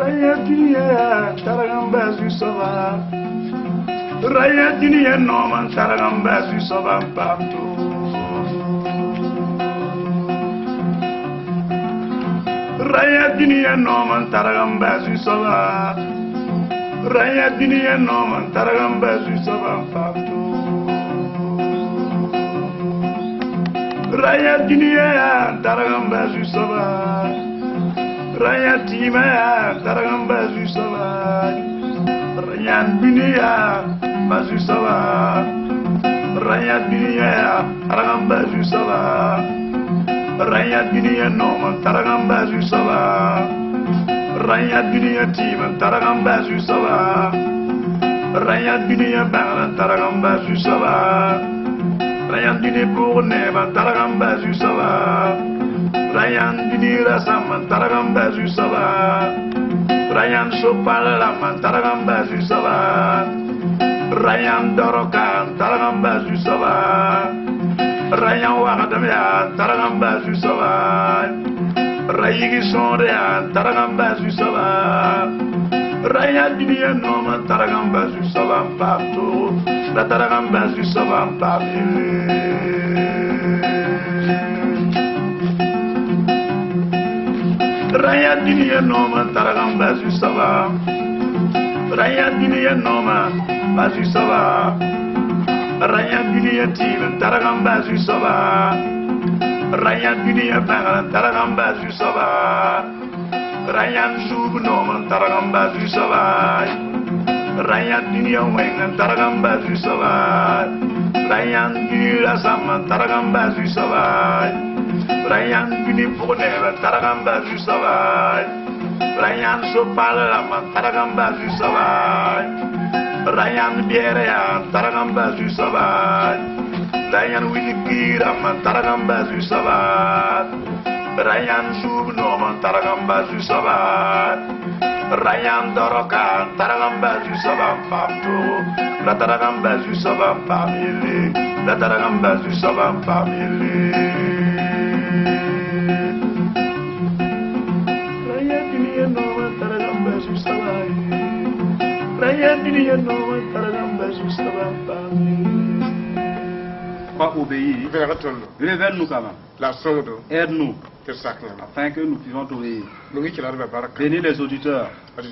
Raya dunia taragam bazu sava. Raya dunia noman taragam bazu sava pamtu. Raya dunia noman taragam bazu sava. Raya dunia noman taragam bazu sava pamtu. Raya dunia taragam bazu sava. Raya tima taragam bazu sava. Raya dunia bazu sava. Raya dunia taragam bazu sava. Raya dunia noman taragam bazu sava. Raya dunia tima taragam bazu sava. Raya dunia bangla taragam bazu sava. Raya dunia bourne taragam bazu sava. Ryan dini rasam taragam bazu sava. Ryan sopal lam taragam bazu sava. Ryan dorokan taragam bazu sava. Ryan wakadam ya taragam bazu sava. Rayigi sonde ya taragam bazu sava. Ryan dini nom taragam bazu sava partout. La taragam bazu sava partout. Raya dunia noma taragam bazu sava. Raya dunia noma bazu sava. Raya dunia tim taragam bazu sava. Raya dunia bangala taragam bazu sava. Raya zub noma taragam bazu sava. Raya dunia weng taragam bazu sava. Raya dunia sama taragam bazu sava. Ryan bini pone taragam bazu sava. Ryan sopal lam taragam bazu sava. Ryan biere ya taragam bazu sava. Ryan wilikira taragam bazu sava. Ryan subno taragam bazu sava. Ryan doroka taragam bazu sava pamtu. La taragam bazu sava pamili. La taragam bazu sava pamili. Pas obéir. Révèle-nous quand même. La sonde. Aide-nous. Afin Afin que nous puissions t'obéir. Bénis les auditeurs. Au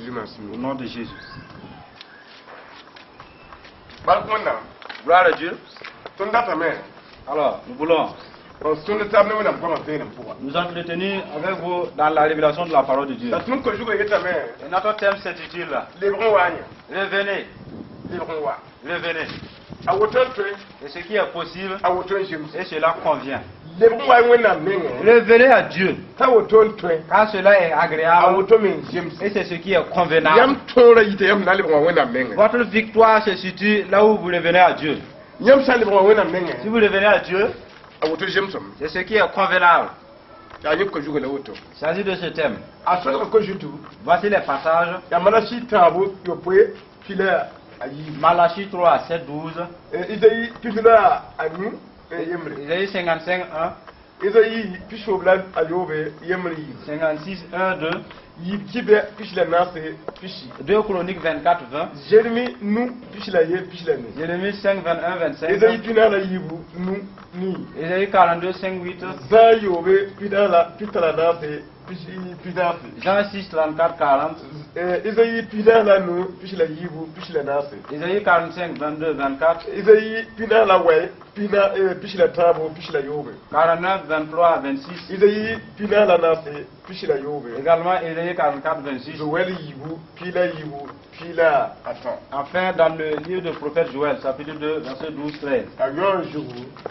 nom de Jésus. Gloire à Dieu. Alors, nous voulons nous entretenir avec vous dans la révélation de la parole de Dieu. Et notre thème s'intitule Revenez. Revenez. Et ce qui est possible, et cela convient. Revenez à Dieu. Car cela est agréable. Et c'est ce qui est convenable. Votre victoire se situe là où vous revenez à Dieu. Si vous revenez à Dieu, c'est ce qui est convenable. Il s'agit de ce thème. Voici les passages. Malachie 3, 7, 12. Isaïe 55, 1. 56, 1, 2. 2 Chroniques 24, 20. Jérémie 5, 21, 25. Isaïe 42, 5, 8. Jean 6, 34, 40. Isaïe 45, 22, 24. 49, 23, 26. Également Isaïe 44, 26. Enfin, dans le livre du prophète Joël, chapitre 2, verset 12, 13.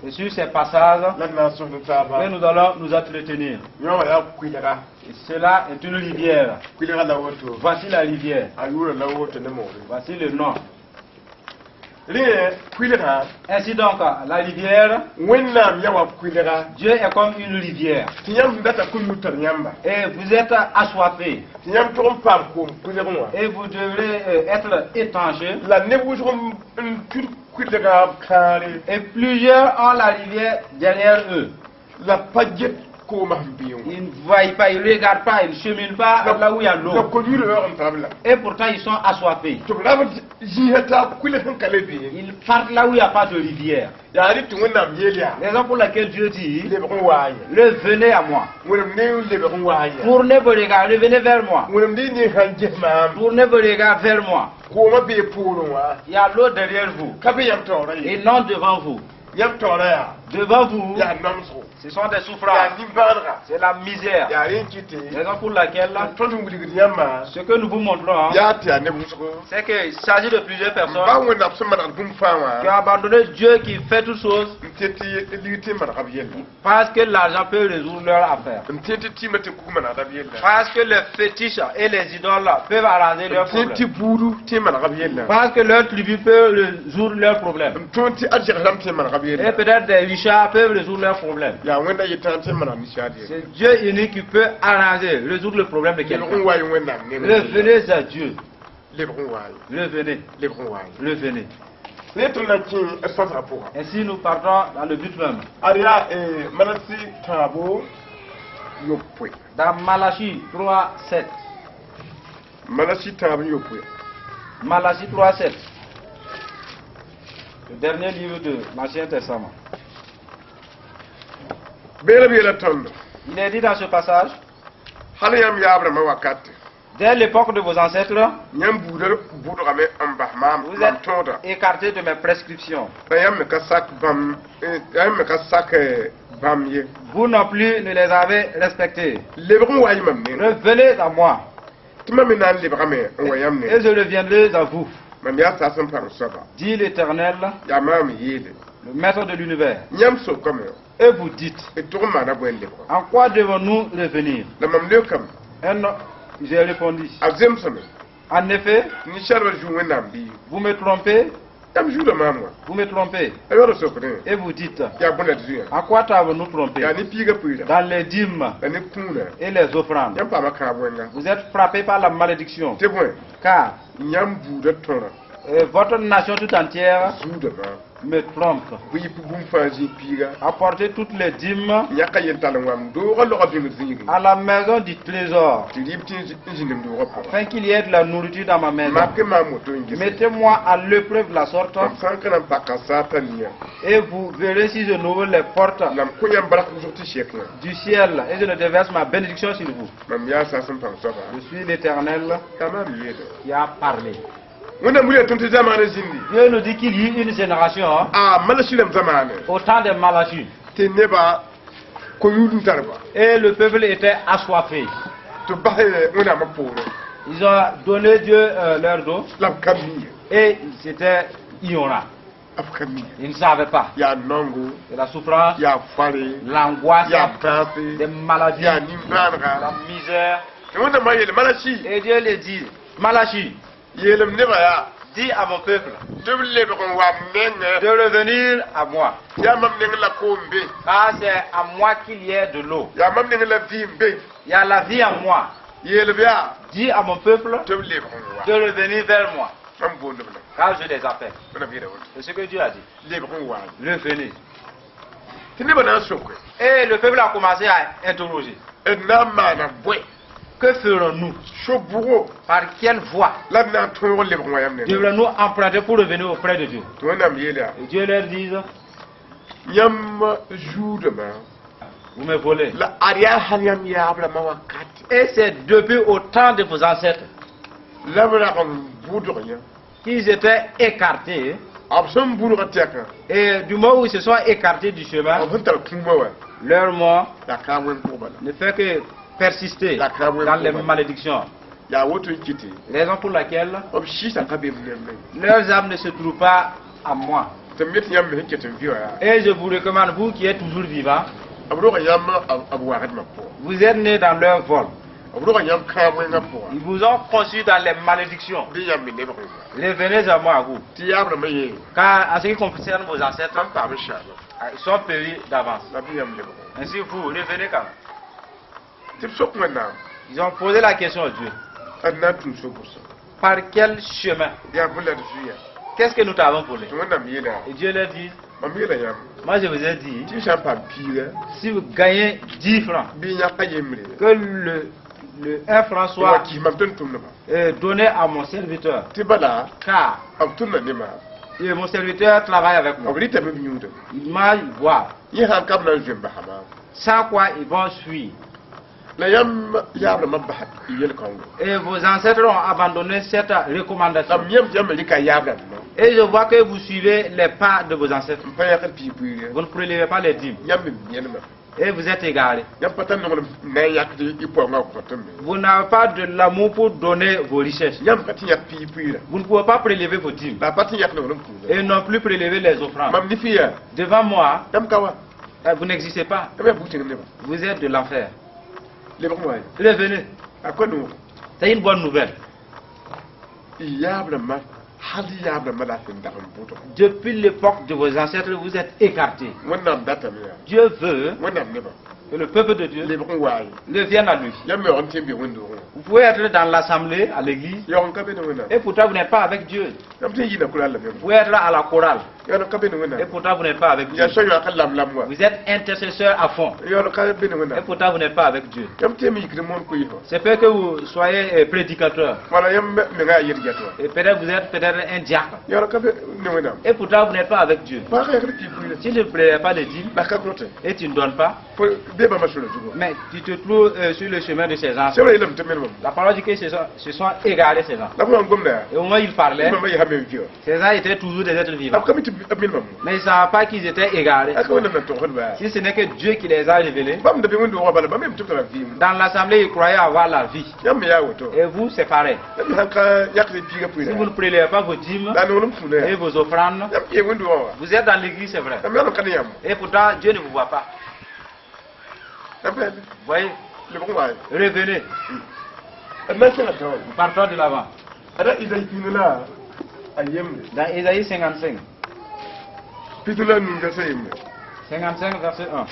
Et sur ces passages, que nous allons nous entretenir. Et cela est une rivière. Voici la rivière. Voici le nom. Ainsi donc, la rivière, Dieu est comme une rivière. Et vous êtes assoiffés. Et vous devrez être étanchés. Et plusieurs ont la rivière derrière eux. Ils ne voient pas, ils ne regardent pas, ils ne cheminent pas là où il y a l'eau. Et pourtant ils sont assoiffés. Ils partent là où il n'y a pas de rivière. Raison pour laquelle Dieu dit, revenez à moi. Pour ne vous regarder, revenez vers moi. Pour ne vous regarder vers moi. Il y a l'eau derrière vous et non devant vous. Devant vous, ce sont des souffrances, c'est la misère. Raison pour laquelle ce que nous vous montrons, c'est qu'il s'agit de plusieurs personnes qui ont abandonné Dieu qui fait toutes choses parce que l'argent peut résoudre leurs affaires. Parce que les fétiches et les idoles peuvent arranger leurs problèmes. Parce que leur tribu peut résoudre leurs problèmes. Et peut-être des richards peuvent résoudre leurs problèmes. C'est Dieu unique qui peut arranger, résoudre le problème de quelqu'un. Revenez à Dieu. Revenez. Revenez. Ainsi nous partons dans le but même. Dans Malachie 3:7. Malachie 3:7. Le dernier livre de l'Ancien Testament. Il est dit dans ce passage, dès l'époque de vos ancêtres, vous êtes écartés de mes prescriptions. Vous non plus ne les avez respectées. Revenez à moi. Et je reviendrai à vous. Dit l'Éternel, le maître de l'univers. Et vous dites, en quoi devons-nous revenir? J'ai répondu, en effet, vous me trompez. Vous me trompez. Et vous dites, en quoi t'avons-nous trompé? Dans les dîmes et les offrandes. Vous êtes frappés par la malédiction. Car votre nation tout entière me trompe. Apportez toutes les dîmes à la maison du trésor, afin qu'il y ait de la nourriture dans ma maison. Mettez-moi à l'épreuve de la sorte, et vous verrez si je n'ouvre les portes du ciel et je ne déverse ma bénédiction sur vous. Je suis l'Éternel qui a parlé. Dieu nous dit qu'il y a une génération au temps de Malachie. Et le peuple était assoiffé. Ils ont donné Dieu leur dos. Et c'était ignorant. Ils ne savaient pas. Il y a la souffrance, l'angoisse, des maladies, la misère. Et Dieu les dit, Malachie, dis à mon peuple de revenir à moi. Car c'est à moi qu'il y a de l'eau. Il y a la vie en moi. Dis à mon peuple de revenir vers moi. Car je les appelle. C'est ce que Dieu a dit. Revenez. Et le peuple a commencé à interroger. Que ferons-nous? Par quelle voie devrons-nous emprunter pour revenir auprès de Dieu? Et Dieu leur dit, vous me volez. Et c'est depuis au temps de vos ancêtres qu'ils étaient écartés. Et du moment où ils se sont écartés du chemin, leur mort ne fait que persister dans les malédictions. Raison pour laquelle leurs âmes ne se trouvent pas à moi. Et je vous recommande, vous qui êtes toujours vivants, vous êtes nés dans leur vol. Ils vous ont conçus dans les malédictions. Revenez à moi, vous. Car en ce qui concerne vos ancêtres, ils sont péris d'avance. Ainsi vous, revenez quand même. Ils ont posé la question à Dieu. Par quel chemin qu'est-ce que nous t'avons volé? Et Dieu leur dit, moi je vous ai dit, si vous gagnez 10 francs, que le 1 franc soit donné à mon serviteur, car et mon serviteur travaille avec moi. Il m'a voir. Sans quoi ils vont suivre. Et vos ancêtres ont abandonné cette recommandation. Et je vois que vous suivez les pas de vos ancêtres. Vous ne prélevez pas les dîmes. Et vous êtes égarés. Vous n'avez pas de l'amour pour donner vos richesses. Vous ne pouvez pas prélever vos dîmes. Et non plus prélever les offrandes. Devant moi, vous n'existez pas. Vous êtes de l'enfer. Revenez. C'est une bonne nouvelle. Depuis l'époque de vos ancêtres, vous êtes écartés. Dieu veut que le peuple de Dieu vienne à lui. Vous pouvez être dans l'assemblée, à l'église, et pourtant vous n'êtes pas avec Dieu. Vous pouvez être à la chorale, et pourtant vous n'êtes pas avec Dieu. Vous êtes intercesseur à fond, et pourtant vous n'êtes pas avec Dieu. C'est peut que vous soyez prédicateur, et peut-être vous êtes un diacre, et pourtant vous n'êtes pas avec Dieu. Tu ne plais pas les dîmes, et tu ne donnes pas. Mais tu te trouves sur le chemin de ces gens. La parole dit que ce sont égarés ces gens. Et au moment où ils parlaient, ces gens étaient toujours des êtres vivants. Mais ils ne savaient pas qu'ils étaient égarés. Si ce n'est que Dieu qui les a révélés. Dans l'assemblée, ils croyaient avoir la vie. Et vous, c'est pareil. Si vous ne prélevez pas vos dîmes et vos offrandes, vous êtes dans l'église, c'est vrai. Et pourtant, Dieu ne vous voit pas. Voyez, revenez. Partons de l'avant. Dans Isaïe 55. 55 verset 1.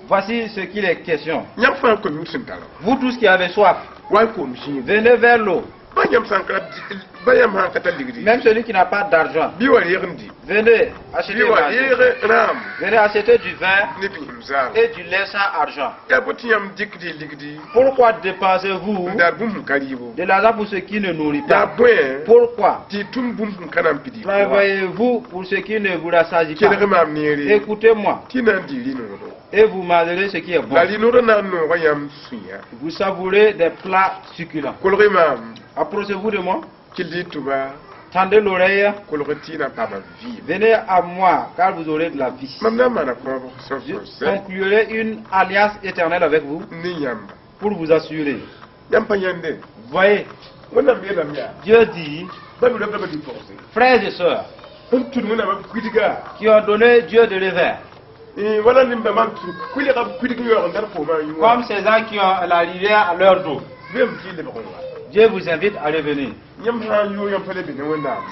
Voici ce qu'il est question. Vous tous qui avez soif, venez vers l'eau. Même celui qui n'a pas d'argent, venez acheter venez acheter du vin et du lait sans argent. Pourquoi dépensez-vous de l'argent pour ce qui ne nourrit pas? Pourquoi travaillez-vous pour ce qui ne vous rassasie pas? Écoutez-moi et vous mangerez ce qui est bon. Vous savourez des plats succulents. Approchez-vous de moi. Tendez l'oreille. Venez à moi, car vous aurez de la vie. Je conclurai une alliance éternelle avec vous pour vous assurer. Voyez, Dieu dit, frères et sœurs, qui ont donné Dieu de revers, comme ces gens qui ont la rivière à leur dos. Dieu vous invite à revenir.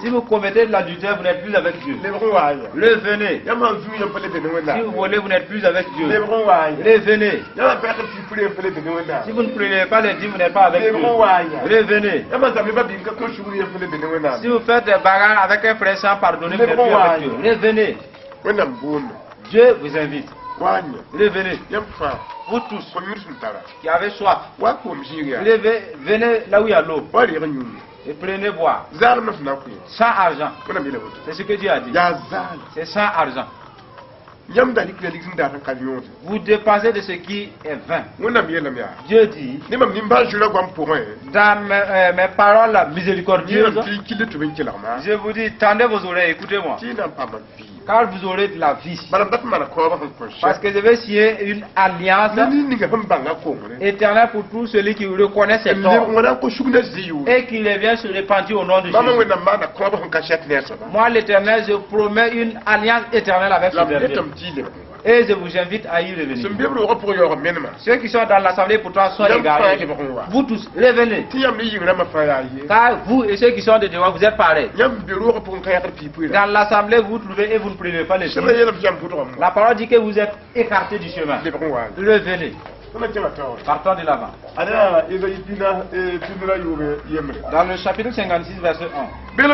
Si vous commettez de l'adultère, vous n'êtes plus avec Dieu. Revenez. Si vous volez, vous n'êtes plus avec Dieu. Revenez. Si vous ne prenez pas les dîmes, vous n'êtes pas avec Dieu. Revenez. Si vous faites des bagarres avec un frère sans pardonner, vous n'êtes plus avec Dieu. Revenez. Dieu vous invite. Revenez. Vous tous qui avez soif, venez là où il y a l'eau et prenez boire. Sans argent. C'est ce que Dieu a dit. C'est sans argent. Vous dépensez de ce qui est vain. Dieu dit, dans mes paroles miséricordieuses, je vous dis, tendez vos oreilles, écoutez-moi, car vous aurez de la vie. Parce que je vais signer une alliance éternelle pour tous ceux qui reconnaissent ses torts et qui les viennent se repentir au nom de Jésus. Moi, l'Éternel, je promets une alliance éternelle avec ce dernier. Et je vous invite à y revenir. Ceux qui sont dans l'assemblée pour toi sont égarés. Vous tous, revenez. Car vous et ceux qui sont de devant, vous êtes pareils. Dans l'assemblée, vous trouvez et vous ne prenez pas les choses. La parole dit que vous êtes écartés du chemin. Revenez. Partons de l'avant. Dans le chapitre 56, verset 1, il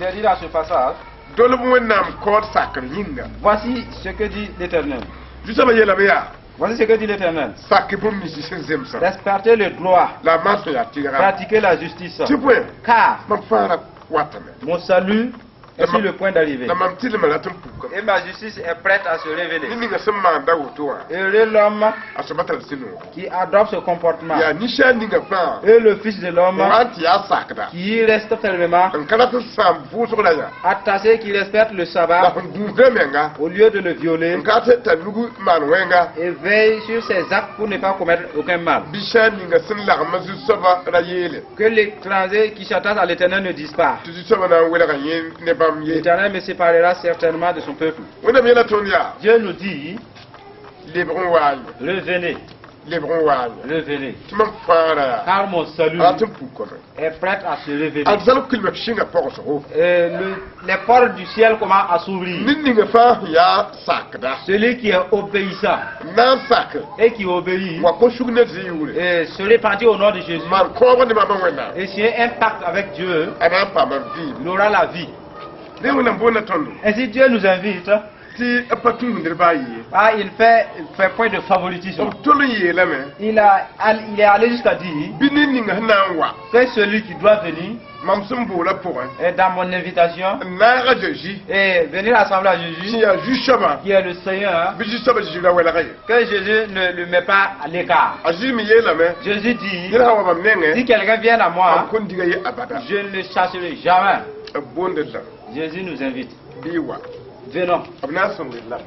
est dit dans ce passage, voici ce que dit l'Éternel. Voici ce que dit l'Éternel. Respectez le droit, pratiquez la justice, car mon salut est sur le point d'arriver. Et ma justice est prête à se révéler. Heureux l'homme qui adopte ce comportement. Et le Fils de l'homme qui reste fermement attaché, qui respecte le sabbat au lieu de le violer et veille sur ses actes pour ne pas commettre aucun mal. Que l'étranger qui s'attache à l'Éternel ne dise pas: l'Éternel me séparera certainement de son peuple. Dieu nous dit: revenez. Revenez. Car mon salut est prêt à se révéler. Les portes du ciel commencent à s'ouvrir. Celui qui est obéissant et qui obéit et se répandit au nom de Jésus et s'il a un pacte avec Dieu, il aura la vie. Ainsi Dieu nous invite. Il fait point de favoritisme. Il est allé jusqu'à dire que celui qui doit venir est dans mon invitation et venir rassembler à Jésus, qui est le Seigneur, que Jésus ne le met pas à l'écart. Jésus dit: si quelqu'un vient à moi, je ne le chasserai jamais. Jésus nous invite. Venons.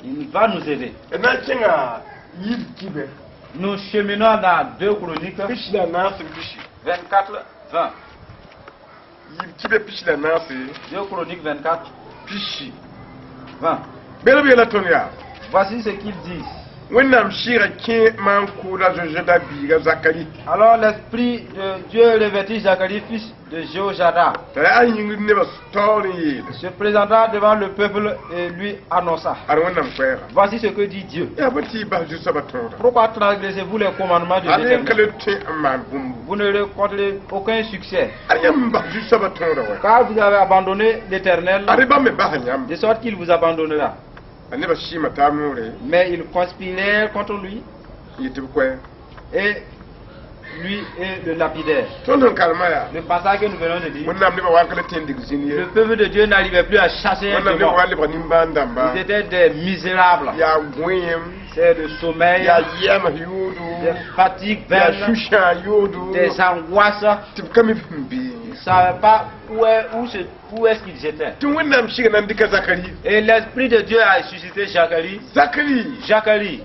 Il va nous aider. Nous cheminons dans 2 Chroniques 24, 20. 2 Chroniques 24, 20. Voici ce qu'ils disent. Alors l'Esprit de Dieu revêtit Zacharie, fils de Jéhojada, se présenta devant le peuple et lui annonça: voici ce que dit Dieu. Pourquoi transgressez-vous les commandements de l'Éternel? Vous ne rencontrez aucun succès, car vous avez abandonné l'Éternel, de sorte qu'il vous abandonnera. Mais ils conspirèrent contre lui et lui et le lapidaire. Le passage que nous venons de dire, le peuple de Dieu n'arrivait plus à chasser un démon. Ils étaient des misérables. C'est le sommeil, des fatigues vaines, des angoisses. Ils ne savaient pas où est-ce qu'ils étaient. Et l'Esprit de Dieu a suscité Zacharie. Zacharie,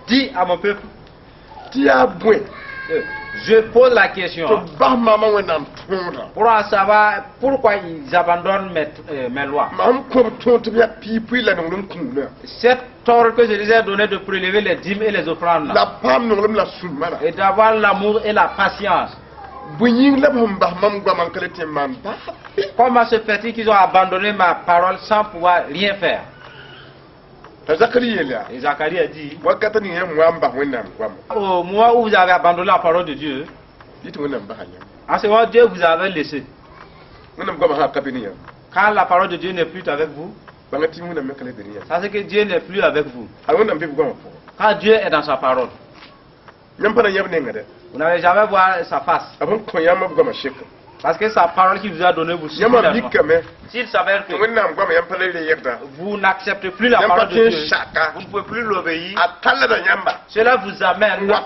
dis à mon peuple: je pose la question pour savoir pourquoi ils abandonnent mes lois. Cet ordre que je les ai donné de prélever les dîmes et les offrandes et d'avoir l'amour et la patience, comment se fait-il qu'ils ont abandonné ma parole sans pouvoir rien faire? Et Zacharie a dit: au moment où vous avez abandonné la parole de Dieu, en ce moment Dieu vous avait laissé. Quand la parole de Dieu n'est plus avec vous, ça c'est que Dieu n'est plus avec vous. Quand Dieu est dans sa parole, vous n'avez jamais voir sa face. Parce que sa parole qu'il vous a donnée vous suffit. S'il s'avère que vous n'acceptez plus la parole de Dieu, vous ne pouvez plus l'obéir, cela vous amène dans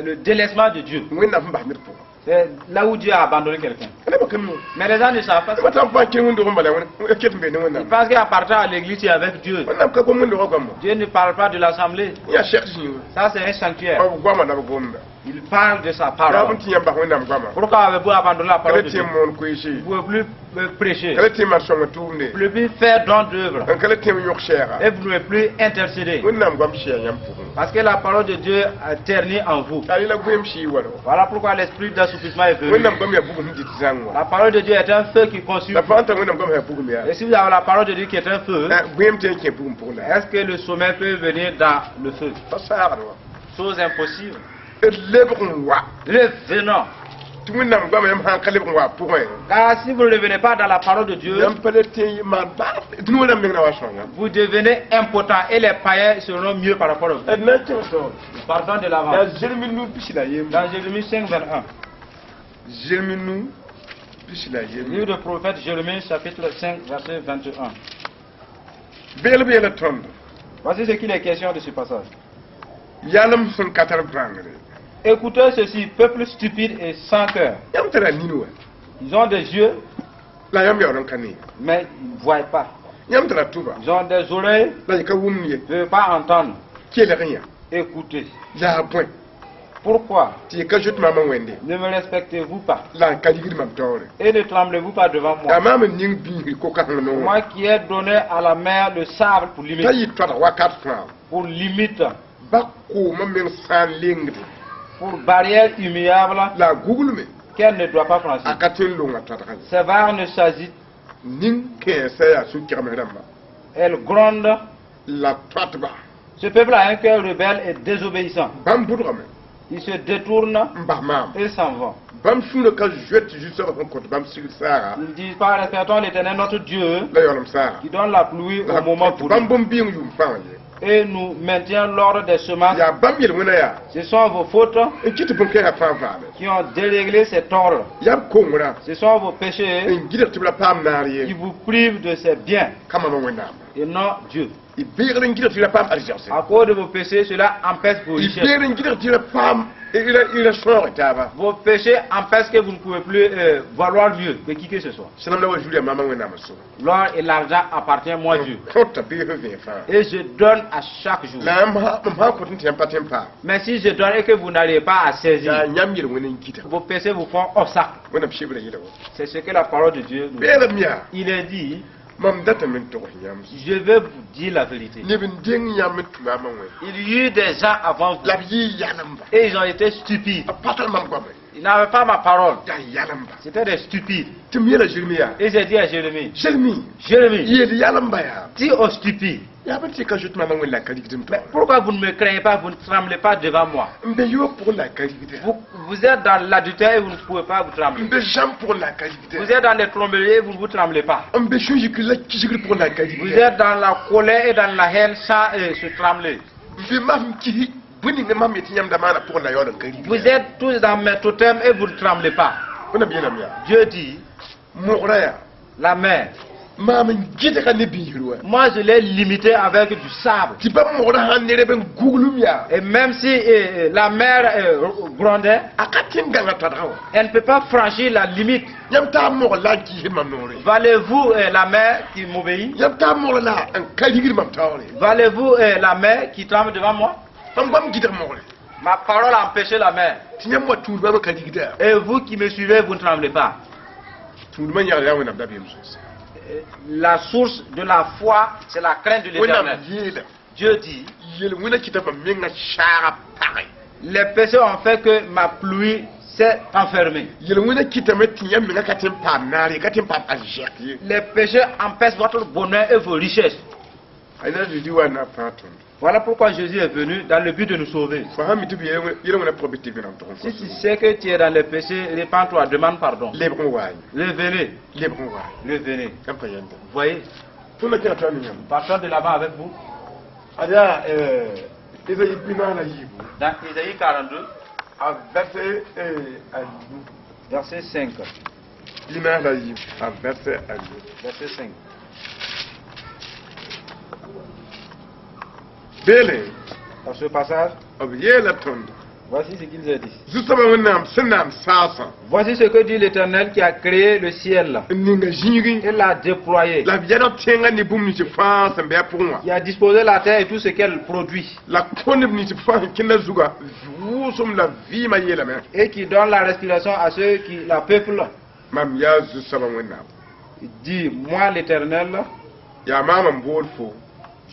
le délaissement de Dieu. C'est là où Dieu a abandonné quelqu'un. Mais les gens ne savent pas ça. Ils pensent qu'à partir à l'église, c'est avec Dieu. Dieu ne parle pas de l'assemblée. Ça, c'est un sanctuaire. Il parle de sa parole. Pourquoi avez-vous abandonné la parole de Dieu? Vous ne pouvez plus prêcher. Vous ne pouvez plus faire don d'œuvre. Et vous ne pouvez plus intercéder. Parce que la parole de Dieu a terni en vous. Voilà pourquoi l'esprit d'assoupissement est venu. La parole de Dieu est un feu qui consume. Et si vous avez la parole de Dieu qui est un feu, est-ce que le sommeil peut venir dans le feu? Chose impossible. Revenons. Car si vous ne revenez pas dans la parole de Dieu, vous devenez impotent et les païens seront mieux par rapport à vous. Pardon de l'avant. Dans Jérémie 5, 21. Livre de prophète Jérémie chapitre 5, verset 21. Voici ce qu'il est question de ce passage. Écoutez ceci, peuple stupide et sans cœur. Ils ont des yeux, mais ils ne voient pas. Ils ont des oreilles, ils ne peuvent pas entendre. Écoutez. Pourquoi ne me respectez-vous pas et ne tremblez-vous pas devant moi? Moi qui ai donné à la mer le sable pour limite, pour barrière immuable qu'elle ne doit pas franchir. Ces vagues ne s'agitent, elles grondent. Ce peuple a un cœur rebelle et désobéissant. Ils se détournent et s'en vont. Ils ne disent pas respectons l'Éternel notre Dieu qui donne la pluie au moment voulu et nous maintient l'ordre des semences. Ce sont vos fautes qui ont déréglé cet ordre. Ce sont vos péchés qui vous privent de ces biens et non Dieu. À cause de vos péchés, cela empêche vos richesses. Vos péchés empêchent que vous ne pouvez plus valoir mieux que qui que ce soit. L'or et l'argent appartiennent moi Dieu. Et je donne à chaque jour. Mais si je donne et que vous n'arrivez pas à saisir, vos péchés vous font obstacle. C'est ce que la parole de Dieu nous dit. Il est dit, je vais vous dire la vérité. Il y a eu des gens avant vous et ils ont été stupides. Ils n'avaient pas ma parole. C'était des stupides. Et j'ai dit à Jérémie, dis aux stupides, mais pourquoi vous ne me craignez pas, vous ne tremblez pas devant moi? Vous êtes dans l'adultère et vous ne pouvez pas vous trembler. Vous êtes dans les tromperies et vous ne vous tremblez pas. Vous êtes dans la colère et dans la haine sans se trembler. Vous êtes tous dans mes totems et vous ne tremblez pas. Dieu dit, la mer, moi je l'ai limité avec du sable. Et même si la mer grondait, elle ne peut pas franchir la limite. Valez-vous la mer qui m'obéit? Valez-vous la mer qui tremble devant moi? Ma parole a empêché la mer. Et vous qui me suivez, vous ne tremblez pas. La source de la foi, c'est la crainte de l'Éternel. Dieu dit, les péchés ont fait que ma pluie s'est enfermée. Les péchés empêchent votre bonheur et vos richesses. Voilà pourquoi Jésus est venu dans le but de nous sauver. Si tu sais que tu es dans les péchés, répands-toi, demande pardon. Revenez. Revenez. Vous voyez? Partons de là-bas avec vous. Dans Isaïe 42, verset 5. Verset 5. Dans ce passage, Voici ce qu'ils ont dit. Zusaba wonnam senam sasa. Voici ce que dit l'Éternel qui a créé le ciel Ninga jingi. et l'a déployé, La biara tenga ni bum ni ci fa sambe pour moi. qui a disposé la terre et tout ce qu'elle produit, La konne ni ci fa kinna zuga. Wusum la vie ma yela me. et qui donne la respiration à ceux qui la peuplent. Mam ya zusaba wonnam. Il dit, moi l'Éternel, Ya mama mbol fo.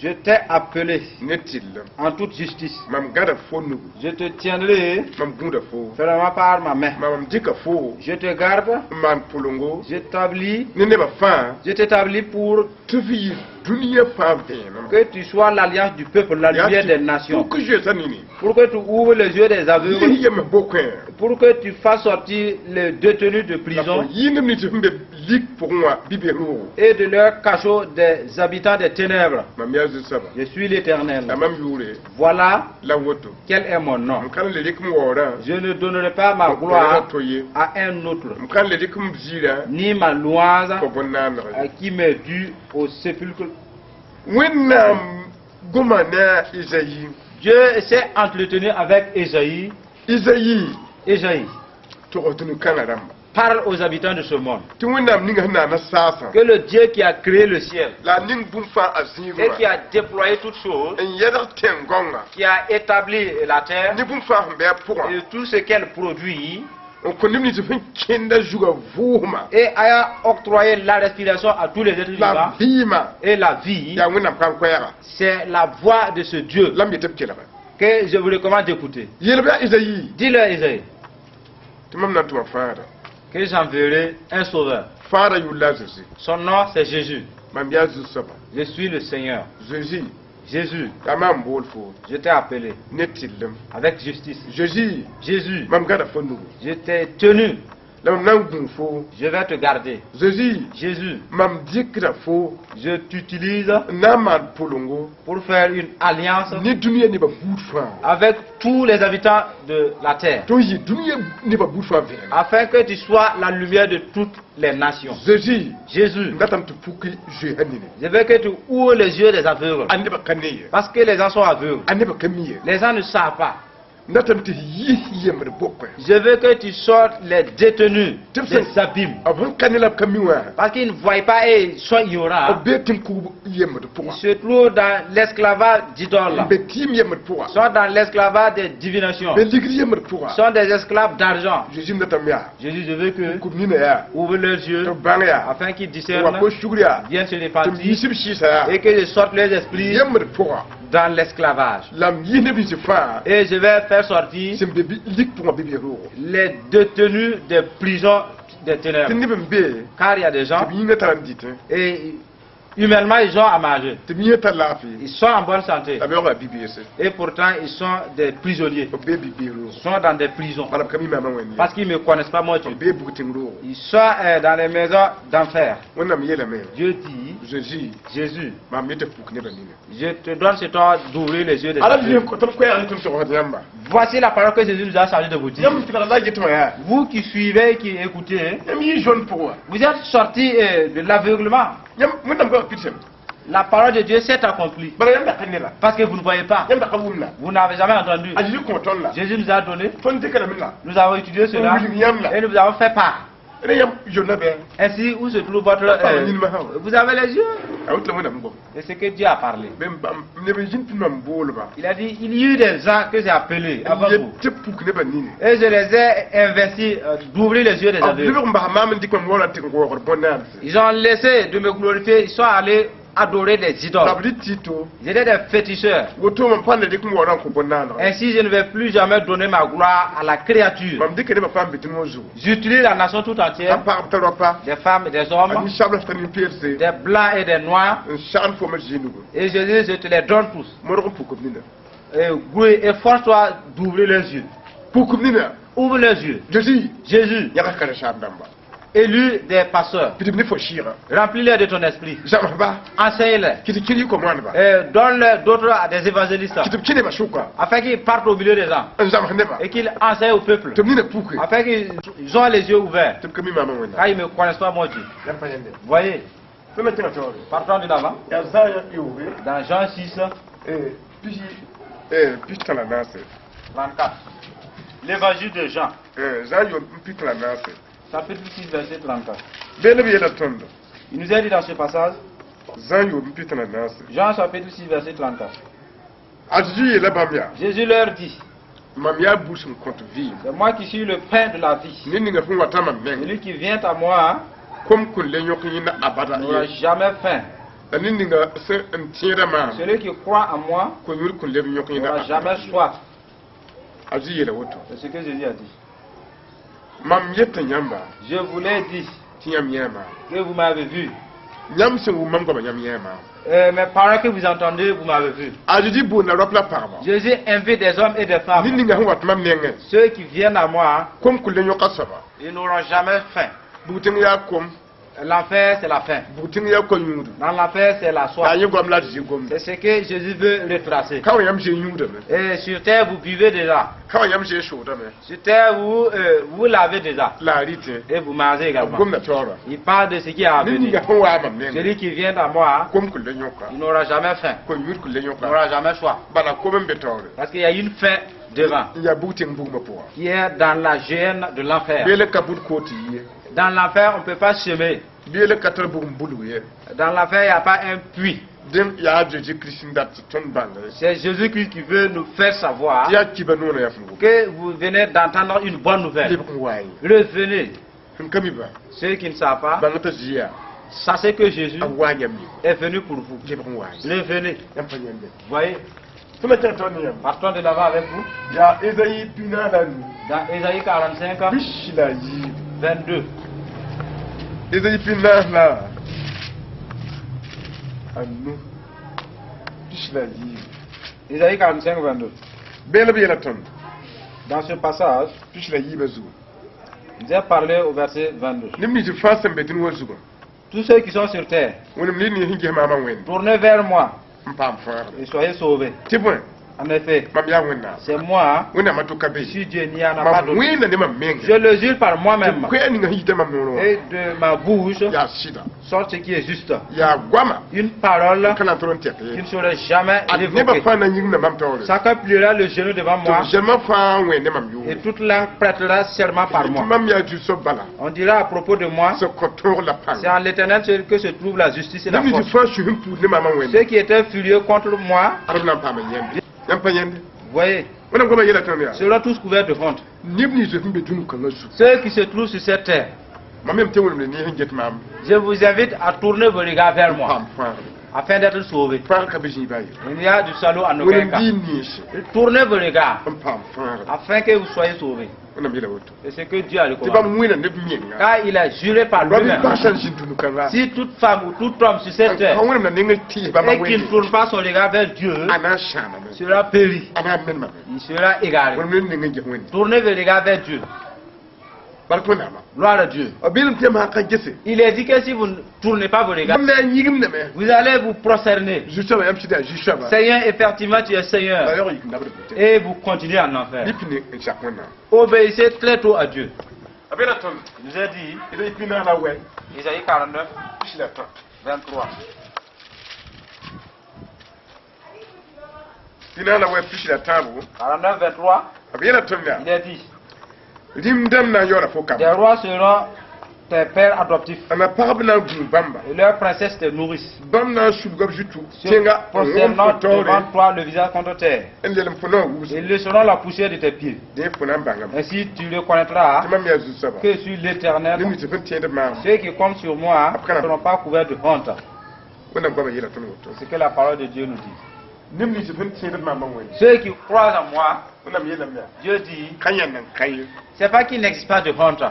je t'ai appelé Netil. en toute justice. Mam gada fo nugu. Je te tiendrai Mam gunda fo. fermement par ma main. Mam dika fo. Je te garde, Man pulungo. je t'établis, Nene ba fa. je t'établis pour Tuvi dunia pa vena. que tu sois l'alliance du peuple, la lumière des nations. Pour que je sanini. Pour que tu ouvres les yeux des aveugles, Yeye me bokwen. pour que tu fasses sortir les détenus de prison Yinem ni tumbe lik pour moi bibero. et de leur cachot des habitants des ténèbres. Mam ya zusaba. Je suis l'Éternel. Mam yure. Voilà La woto. quel est mon nom. Mkan le lik mo wora. Je ne donnerai pas ma gloire à un autre, Mkan le lik mo zira. ni ma louange Ko bonnana. à qui m'est due au sépulcre. Wennam gomana Isaïe. Dieu s'est entretenu avec Ésaïe. Isaïe. Ésaïe To otunu kanaramba. parle aux habitants de ce monde Tu wennam ninga na na sasa. que le Dieu qui a créé le ciel La ning bumfa aziru. et qui a déployé toutes choses, En yeda tengonga. qui a établi la terre Ni bumfa mbe pour. et tout ce qu'elle produit, On connaît ni te fin kenda juga vuma. et a octroyé la respiration à tous les êtres La vivants bima. et la vie, Ya wennam kan kwera. c'est la voix de ce Dieu Lam yetep kela. que je vous recommande d'écouter. Yelba Isaïe. Dis-leur, Isaïe, Tumam na tuma fara. que j'enverrai un sauveur. Fara yulla Jésus. Son nom, c'est Jésus. Mam ya zusaba. Je suis le Seigneur. Jésus. Jésus, Tamam bol fo. je t'ai appelé Netilem. avec justice. Jésus. Jésus, Mam gada fondu. je t'ai tenu. Lam nan gun fo. Je vais te garder. Jésus. Jésus, Mam dikra fo. je t'utilise Naman pulungo. pour faire une alliance Ni dunia ni ba boutfa. avec tous les habitants de la terre, To yi dunia ni ba boutfa vena. afin que tu sois la lumière de toutes les nations. Jésus. Jésus, Ndatam tu puki je hanine. je veux que tu ouvres les yeux des aveugles, Ande ba kaneye. parce que les gens sont aveugles. Ande ba kamiye. Les gens ne savent pas. Ndatam ti yi yemre bokwe. Je veux que tu sortes les détenus des abîmes, Avant kanela kamiwa. parce qu'ils ne voient pas et sont ignorants. Obetim ku yemre pour. Ils se trouvent dans l'esclavage d'idoles, Betim yemre pour. sont dans l'esclavage des divinations, Be ligri yemre pour. sont des esclaves d'argent. Jésus ndatam ya. Jésus, je veux que Kumina ya. ouvre leurs yeux To banga. afin qu'ils Wa discernent ko shugriya. bien se Tum répartir yisib shisa. et que je sorte leurs esprits Yemre pour. dans l'esclavage. Lam yine bi fa. Et je vais faire sortir Sim be lik pour be ro. les détenus des prisons des ténèbres. Tinibem be. Car il y a des gens, Bi nga tarandite. et humainement, ils ont à manger. Timiye talafi. Ils sont en bonne santé. La meilleure BBS. Et pourtant, ils sont des prisonniers. O baby biro. Ils sont dans des prisons. Madame Kami mama weni. Parce qu'ils ne me connaissent pas, moi, Dieu. Be bukutin ro. Ils sont dans les maisons d'enfer. Wonna mi yela me. Dieu dit, Jésus. Jésus, Ma mete pukne banine. je te donne ce temps d'ouvrir les yeux des Ala aveugles. bi ko tam ko ya tum so yamba. Voici la parole que Jésus nous a chargé de vous dire. Yam tikala la gitwa ya. Vous qui suivez et qui écoutez, hein, Yam yi jaune pour moi. vous êtes sortis de l'aveuglement. Yam mun tam ko pitem. La parole de Dieu s'est accomplie. Bara yam da kanela. Parce que vous ne voyez pas. Yam da kawumna. Vous n'avez jamais entendu. Aji ko ton la. Jésus nous a donné. Ton tikala minna. Nous avons étudié cela. Et nous avons fait part. Ene yam jaune be. Ainsi, où se trouve votre... vous avez les yeux. Awut la mun go. Et c'est que Dieu a parlé. Bem bam ne be jin pinam bolba. Il a dit, il y a eu des gens que j'ai appelés avant Ye vous. te pukne banine. Et je les ai investis d'ouvrir les yeux des aveugles. Abdul mba mamen dikam wala tin go gor bonan. Ils ont laissé de me glorifier. Ils sont allés adorer des idoles. Tabli tito. Ils étaient des féticheurs. Woto man pande dikum wala ko bonan. Ainsi, je ne vais plus jamais donner ma gloire à la créature. Mam dikene ba fam bitin mozu. J'utilise la nation tout entière, Papa abtalopa. des femmes et des hommes, Ani shabla tani pierce. des blancs et des noirs. Shan fo ma jinugo. Et je dis, je te les donne tous. Moro pukum nina. Et force-toi d'ouvrir les yeux. Pukum nina. Ouvre les yeux. Jésus. Jésus, Yaka kala shabdamba. élu des pasteurs, Pitim ni fo shira. remplis-les de ton esprit. Jamaba. Enseigne-les. Kiti kini ko manba. Et donne-les d'autres à des évangélistes. Kitim kini ba shuka. Afin qu'ils partent au milieu des gens. Nzam haneba. Et qu'ils enseignent au peuple. Tum nina puku. Afin qu'ils ont les yeux ouverts. Tum kami mama wena. Car ils ne me connaissent pas, moi Dieu. Yam pa yende. Voyez, Fema tina tawre. partons de l'avant. Ya zaya iwe. Dans Jean 6, Puis tala nase. 24. l'évangile de Jean, Jean yo mpite la nase. chapitre 6, verset 34. Bele bi yela tondo. Il nous a dit dans ce passage, Jean yo mpite la nase. Jean chapitre 6, verset 34. Ajiji yela bamya. Jésus leur dit, Mamya bouche compte vie. c'est moi qui suis le pain de la vie. Nini nga funwa tama meng. Celui qui vient à moi Comme kun le nyok yina abada n'aura ye. jamais faim. Da nini nga se ntiera ma. Celui qui croit en moi Ko yur kun le nyok yina n'aura abada. jamais soif. Ajiji yela woto. C'est ce que Jésus a dit. Mam yetta nyamba. Je vous l'ai dit Tiam yama. que vous m'avez vu. Nyam se wu mam ko ba nyam yama. Mes paroles que vous entendez, vous m'avez vu. Ajiji bu na rapla parma. Jésus invite des hommes et des femmes. Nini nga hunwa tama menge. Ceux qui viennent à moi, Comme kun le nyok asaba. ils n'auront jamais faim. Buting ya kom. L'enfer, c'est la faim. Buting ya ko nyudu. Dans l'enfer, c'est la soif. Ayi gom la ji gom. C'est ce que Jésus veut retracer. Kawa yam je nyudu me. Et sur terre, vous buvez déjà. Kawa yam je shoda me. Sur terre, vous lavez déjà. La rite. Et vous mangez également. Gom na tora. Il parle de ce qui est à Nini venir. nga hunwa ma menge. Celui qui vient à moi, Comme kun le nyoka. il n'aura jamais faim. Ko yur kun le Il nyoka. n'aura jamais soif. Bana ko ben betore. Parce qu'il y a une faim devant, Ya buting bu ma po. qui est dans la gêne de l'enfer. Bele kabut ko ti ye. Dans l'enfer, on ne peut pas semer. Bele katar bu mbulu ye. Dans l'enfer, il n'y a pas un puits. Dem ya jeje Christine dat ton banga. C'est Jésus-Christ qui veut nous faire savoir Ya kibanu na ya fungu. que vous venez d'entendre une bonne nouvelle. Lebe kun wayi. Revenez. Hun kami ba. Ceux qui ne savent pas, Banga ta jiya. sachez que Jésus Awanya mi. est venu pour vous. Lebe kun wayi. Revenez. Yam panyende. Voyez, Tuma ta toni yam. partons de l'avant avec vous. Ya Esaïe pinala ni. Dans Ésaïe 45, Bishila yi. 22. Esaïe pinala. Anu. Bishila yi. Ésaïe 45, 22. Bele bi yela ton. Dans ce passage, Bishila yi bazu. il est parlé au verset 22. Nimni ji fasam betin wazugo. Tous ceux qui sont sur terre, Wonum ni hinge mama wen. tournez vers moi Mpam fara. et soyez sauvés. Tibon. En effet, Mam ya wenna. c'est moi, Wona matuka je be. suis Dieu, il n'y en a pas Mam d'autre. wena ne mam menge. Je le jure par moi-même Ko ni nga hite mam no. et de ma bouche Ya shida. sort ce qui est juste. Ya gwama. Une parole Kana toron qui tete. ne serait jamais Ad ne ba évoquée. fa na nyim na mam tawre. Chacun pliera le genou devant moi Je me fa wen ne mam yo. et toute langue prêtera serment par moi. Mam ya ju so bala. On dira à propos de moi, Se kotor la pan. c'est en l'Éternel que se trouve la justice et la Nimni ji force. fa shu him pu ne mama wen. Ceux qui étaient furieux contre moi, Arab na pa ma yende. Yam pa yende. voyez, Wona ko ba yela ton ya. seront tous couverts de honte. Nimni je himbe tunu kan su. Ceux qui se trouvent sur cette terre, Mam yam te wonum ni hinget mam. je vous invite à tourner vos regards vers moi Pam fara. afin d'être sauvés. Fara ka bi bayi. Il n'y a du salut en aucun Wonum cas. di ni shi. Tournez vos regards Pam fara. afin que vous soyez sauvés. Wonam yela woto. C'est ce que Dieu a Ti ba recommandé. mwina ne bi mienga. Car il a juré par Robi lui-même. ba san shin tunu kan la. Si toute femme ou tout homme sur cette terre Ka wonam na ne ti ba ma et qui ne wen. tourne pas son regard vers Dieu Ana shama me. sera péri. Ana men ma. Il sera égaré. Wonam ne nge wen. Tournez vos regards vers Dieu. Barko na ma. Gloire à Dieu. Abilim te ma ka gese. Il est dit que si vous ne tournez pas vos regards, Nam na yigim ne me. vous allez vous prosterner. Juste ba yam shida juste ba. Seigneur, effectivement, tu es Seigneur. Ba yo yik na bute. Et vous continuez en enfer. Lipine e chakona. Obéissez très tôt à Dieu. Abela ton. Il nous a dit, Ida ipina la wen. Isaïe 49, Bishila ton. 23. Pina la wen bishila tabu. 49, 23, Abela ton ya. il est dit, Dim dem na yora fo kam. des rois seront tes pères adoptifs Ana parab na gu bamba. et leurs princesses te nourrissent. Bam na shub gob jutu. Se Tenga prosternant devant tore. toi le visage contre terre. Endelem fono wusu. Ils laisseront la poussière de tes pieds. De fona bangam. Ainsi tu reconnaîtras Timam ya zu saba. que je suis l'Éternel. Nimi te fen tiende ma. Ceux qui comptent sur moi ne seront pas couverts de honte. Wona baba yela ton woto. C'est ce que la parole de Dieu nous dit. Nimi te fen tiende ma ma wen. Ceux qui croient en moi, Wona mi yela ma. Dieu dit, Kanya nan kai. c'est pas qu'il n'existe pas de honte.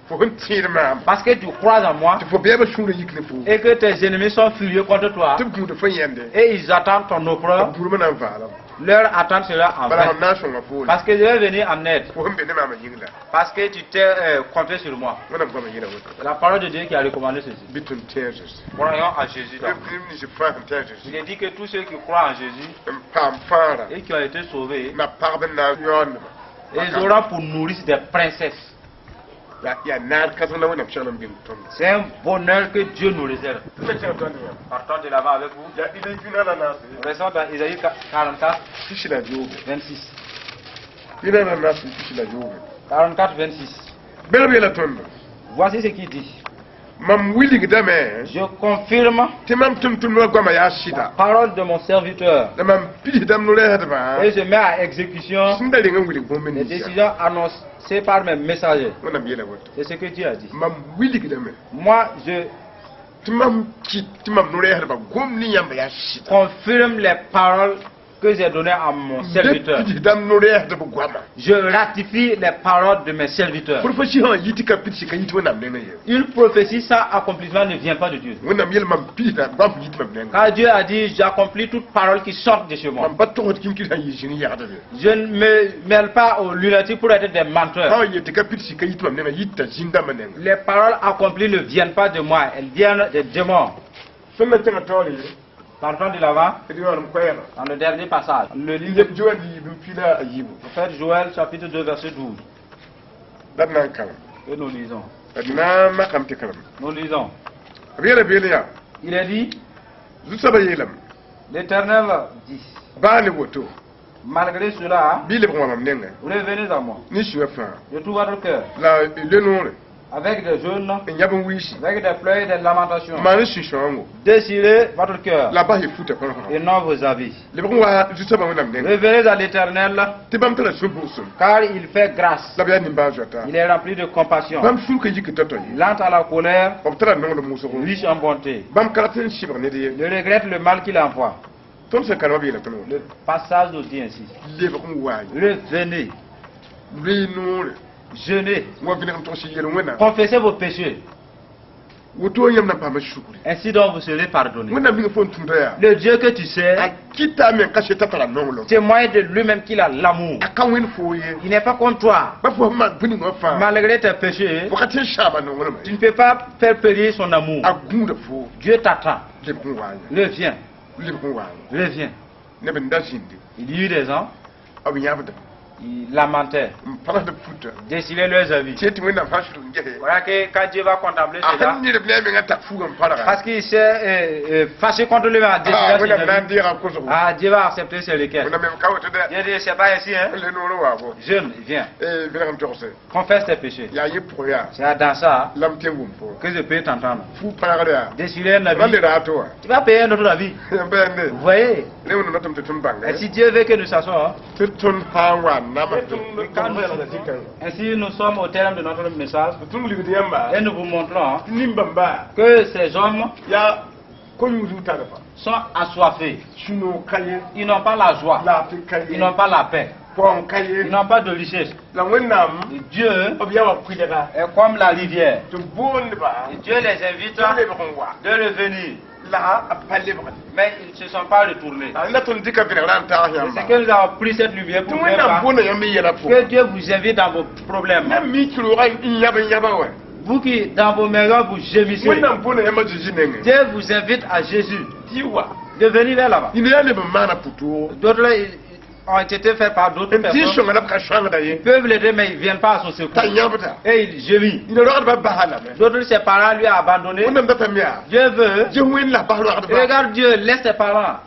Fo fen tiende ma. Parce que tu crois en moi Tu fo beba shuru yikne fo. et que tes ennemis sont furieux contre toi Tu bu de fen yende. et ils attendent ton oppreur, Buru mana vala. leur attente sera en Bala vain. on na shonga fo. Parce que je vais venir en aide. Fo hembe ne ma ma yingla. Parce que tu t'es compté sur moi. Wona baba yela woto. C'est la parole de Dieu qui a recommandé ceci. Bitun tejes. Croyons en Jésus. donc. Nimi je fa tejes. Il est dit que tous ceux qui croient en Jésus Pam fara. et qui ont été sauvés, Na parben na yon. ils auront pour nourrice des princesses. Ya na kasan na wona pshalam bin ton. C'est un bonheur que Dieu nous réserve. Tuna ta ton ya. Partons de l'avant avec vous. Ya ida pina la na. Restons dans Isaïe 44, Kishila jobe. 26. Ina na na fishi la jowe. 44, 26. Bela bela tondo. Voici ce qu'il dit. Mam willing dame. Je confirme Te mam tum tum no goma ya la shida. parole de mon serviteur. Da mam pili dam no le hadba. Et je mets à exécution Sinda linga willing bo les meni. décisions annoncées par mes messagers. Wana biela woto. C'est ce que Dieu a dit. Mam willing dame. Moi, je Timam ki timam no le hadba gomni yamba ya shida. confirme les paroles que j'ai données à mon serviteur. Pili dam no le hadba gwama. Je ratifie les paroles de mes serviteurs. Profesi ha yiti ka pitsi ka yiti wana mnena ye. Une prophétie sans accomplissement ne vient pas de Dieu. Wana miel mam pili da gwam yiti mam mnena. Car Dieu a dit, j'accomplis toute parole qui sort de chez moi. Mam batto hot kim ki ha yishini ya hadabe. Je ne me mêle pas aux lunatiques pour être des menteurs. Ha yiti ka pitsi ka yiti mam mnena yita zinda manena. Les paroles accomplies ne viennent pas de moi, elles viennent des démons. Fenna tanga tawli. Partons de l'avant, Edi wala mkwera. dans le dernier passage. Le livre Yeb jodi bi pila ayibu. du prophète Joël, chapitre 2, verset 12. Dan nan kan. Et nous lisons. Adna ma kam te kalam. Nous lisons. Bela bela ya. Il est dit, Zu saba yelam. l'Éternel dit, Bani woto. malgré cela, Bi le bwa mam nenga. revenez à moi Ni shuwa fa. de tout votre cœur, La le nore. avec des jeûnes, Nyabon wishi. avec des pleurs et des lamentations. Ma ni shishongo. Désirez votre cœur La ba he futa pa. et non vos avis. Le bwa zu saba wona nenga. Revenez à l'Éternel, Te bam tala subusum. car il fait grâce. La ba ni ba jota. Il est rempli de compassion, Bam fu ka yiki toto yi. lent à la colère, Obtara nongo muso ko. riche en bonté. Bam karatin shibar ne de. Ne regrette le mal qu'il envoie. Ton se kalma bi la tono. Le passage nous dit ainsi. Le bwa wayi. Revenez, Le nore. jeûnez, Wa bina am to shi yelo wona. confessez vos péchés. Woto yam na pa ma shukuri. Ainsi donc vous serez pardonnés. Wona mi fon tunda ya. Le Dieu que tu sais, Akita men kashe tatara nongolo. témoigne de lui-même qu'il a l'amour. Akan wen foye. Il n'est pas comme toi. Ba fo ma buni ngo fa. Malgré tes péchés, Wakati shaba nongolo tu ma. ne peux pas faire périr son amour. Agunda fo. Dieu t'attend. Le bon wanya. Reviens, Le bon wanya. reviens. Ne ben da shindi. Il y eut des ans, Abi yabda. ils lamentaient, Mpara de puta. décidaient leurs avis. Cheti wena fashu ngehe. Voilà que quand Dieu va contempler cela, Ahani de bleme ngata fu mpara. parce qu'il s'est fâché contre lui, a décidé Ah, wena ses avis. nan dira ko so. Ah, Dieu va accepter ses requêtes. Wena mem kawo to da. Dieu dit, c'est pas ainsi, hein. Le noro wa bo. Jeune, viens, Bina am to se. confesse tes péchés. Ya ye proya. C'est dans ça Lam tengum fo. que je peux t'entendre. Fu para ya. Décider un Rande avis, da to wa. tu vas payer un autre avis. Bende. Vous voyez? Le wona natam te tun banga. Et si Dieu veut que nous s'assoient, Tun hawa nama. quand nous- ainsi nous sommes au terme de notre message Tun ligidi yamba. et nous vous montrons Nimbamba. que ces hommes Ya konyu ta fa. sont assoiffés. Suno kaye. Ils n'ont pas la joie, La fi kaye. ils n'ont pas la paix, Pon kaye. ils n'ont pas de richesse. La wenam. Et Dieu Obiya wa kuidera. est comme la rivière. To bonde ba. Et Dieu les invite Tole be konwa. de revenir, La apalle ba. mais ils ne se sont pas retournés. Ala tun dika bina ran ta C'est yamba. que nous avons pris cette lumière Tu pour faire wenam part bona yambi yela fo. que Dieu vous invite dans vos problèmes. Na mi kilo ran yaba yaba wa. Vous qui, dans vos maisons, vous gémissez, Wenam bona yamba jiji nenge. Dieu vous invite à Jésus Diwa. de venir vers là-bas. Ine yale be mana puto. D'autres ont été faits par d'autres En personnes. tisho ngala ka shanga da Ils ye. peuvent l'aider, mais ils ne viennent pas à son secours. Ta yabata. Et il gémit. Ine ro ba bahala me. D'autres, ses parents lui ont abandonné. Wenam da tamia. Dieu veut. Je wen la bahalo Et adba. regarde Dieu, laisse ses parents.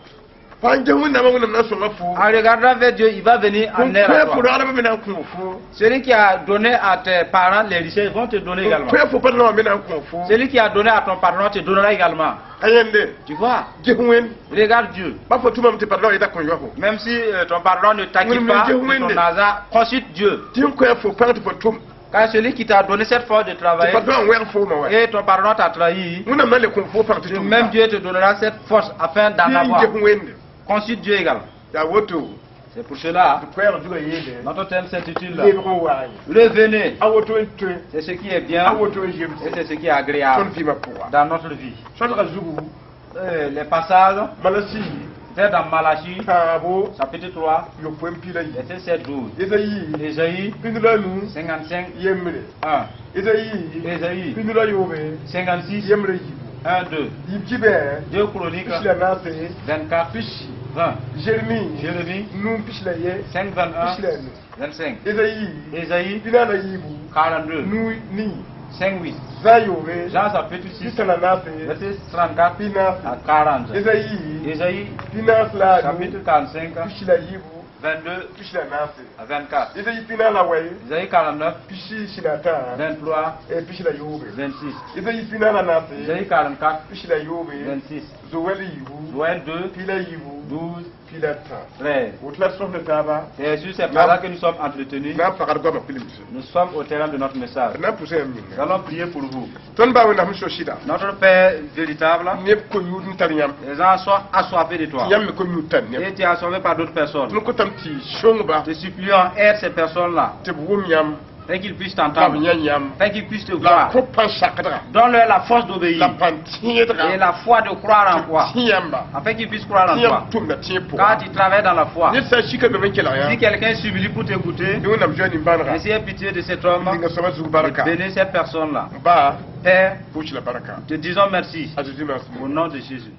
Panje wenam wenam na so ngafu. En regardant vers Dieu, il va venir en air à Pour toi. araba mena kunfu. Celui qui a donné à tes parents les richesses vont te donner également. Pour pas no mena kunfu. Celui qui a donné à ton patron te donnera également. Ayende. Tu vois? Je wen. Regarde Dieu. Ba fo tuma mte pardon ida kon yoho. Même si ton patron ne t'acquitte Oui, pas mais de Dieu, ton oui. argent, consulte Dieu. Tim ko fo pardon fo tum. Car celui qui t'a donné cette force de Te travailler pardon wer fo ma wa. et ton patron t'a trahi, Muna male kunfu par le tum. même Dieu te donnera cette force afin d'en avoir. Je wen. Consulte Dieu également. Ya woto. C'est pour cela, Ko ya duga yede. notre thème s'intitule Le bro wa. Revenez. Awoto ntwe. C'est ce qui est bien Awoto et jem. c'est ce qui est Ton agréable fi ma pour. dans notre vie. Shalra zugu. Les passages, Malasi. c'est dans Malachie, Tabo. chapitre 3, Yo pwem pila yi. verset 7, 12. Ezayi. Ésaïe Pindula nu. 55, Yemre. 1. Ezayi. Ésaïe Pindula yobe. 56, Yemre yi. 1, 2. Yibkibe. 2 Chroniques, Pishla nase. 24, Pishi. 20. Jérémie. Jérémie, Nu pishla ye. 5, 21, Pishla nu. 25. Ezayi. Ésaïe, Pinana yibu. 42, Nu ni. 5, 8. Zayobe. Jean chapitre 6, Pisana nase. verset 34 Pinas. à 40. Ezayi. Ésaïe, Pinas la nu. chapitre 45, Pishla yibu. 22 Pishla nasi. à 24. Ida yipina la waye. Isaïe 49, Pishi shinata. 23, E pishla yobe. 26. Ida yipina la nasi. Isaïe 44, Pishla yobe. 26. Zoeli yibu. Joël 2, Pila yibu. 12, Pila ta. 13. Outla sof ne taba. C'est sur ces paroles que nous sommes entretenus. Na pakar goma pilimse. Nous sommes au terrain de notre message. Na pousse Nous minga. allons prier pour vous. Ton ba wona msho shida. Notre Père véritable, Nep ko yudun tarinyam. les gens sont assoiffés de toi. Yam ko nyutan ne. Et tu es assoiffé par d'autres personnes. Nous ko tamti shongba. Te supplions, aide ces personnes-là, Te bum yam. afin qu'ils puissent Tam t'entendre, yam. afin qu'ils puissent te La voir. ko pan shakadra. Donne-leur la force La d'obéir pan tiedra. et la foi de croire en toi, Tiamba. afin qu'ils puissent croire en Tiam toi. tum na tiepo. Quand tu travailles dans la foi, Ni sa shika be men kela ya. si quelqu'un supplie pour t'écouter, Ni wona mjani mbanra. essayez pitié de cet homme Ninga sama zu et baraka. bénis ces personnes-là. Ba Père, push la baraka. te disons merci Ajuzi merci. au nom de Jésus.